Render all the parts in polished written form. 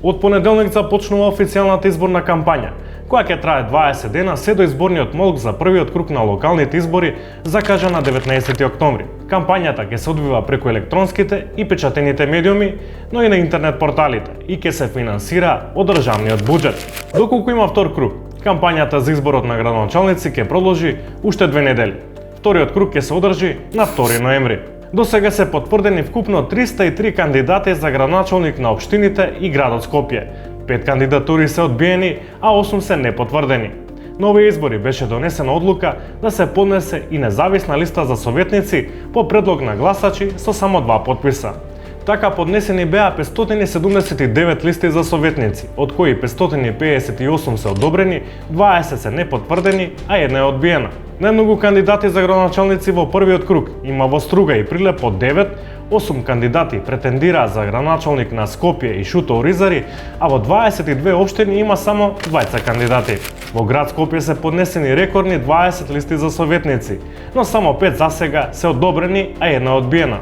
Од понеделник започнува официјалната изборна кампања, која ќе трае 20 дена се до изборниот молк за првиот круг на локалните избори закажан на 19 октомври. Кампањата ќе се одвива преку електронските и печатените медиуми, но и на интернет порталите и ќе се финансира од државниот буџет. Доколку има втор круг, кампањата за изборот на градоначалници ќе продолжи уште 2 недели. Вториот круг ќе се одржи на 2 ноември. До сега се потврдени вкупно 303 кандидати за градоначалник на општините и градот Скопје. 5 кандидатури се одбиени, а 8 се непотврдени. На овие избори беше донесена одлука да се поднесе и независна листа за советници по предлог на гласачи со само 2 подписа. Така поднесени беа 579 листи за советници, од кои 558 се одобрени, 20 се непотврдени, а една е одбиена. Најмногу кандидати за градоначалници во првиот круг има во Струга и Прилеп по 9, 8 кандидати претендираа за градоначалник на Скопје и Шуто Оризари, а во 22 општини има само 2 кандидати. Во град Скопје се поднесени рекордни 20 листи за советници, но само 5 засега се одобрени, а една одбиена.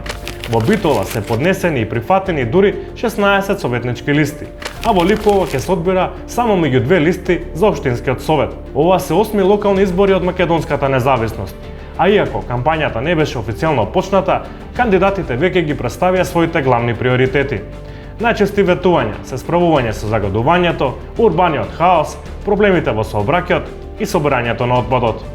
Во Битола се поднесени и прифатени дури 16 советнички листи, а во Липово ќе се одбира само меѓу 2 листи за општинскиот совет. Ова се 8 локални избори од македонската независност. А иако кампањата не беше официјално почната, кандидатите веќе ги представија своите главни приоритети. Најчести ветувања се справување со загадувањето, урбаниот хаос, проблемите во сообраќајот и собирањето на отпадот.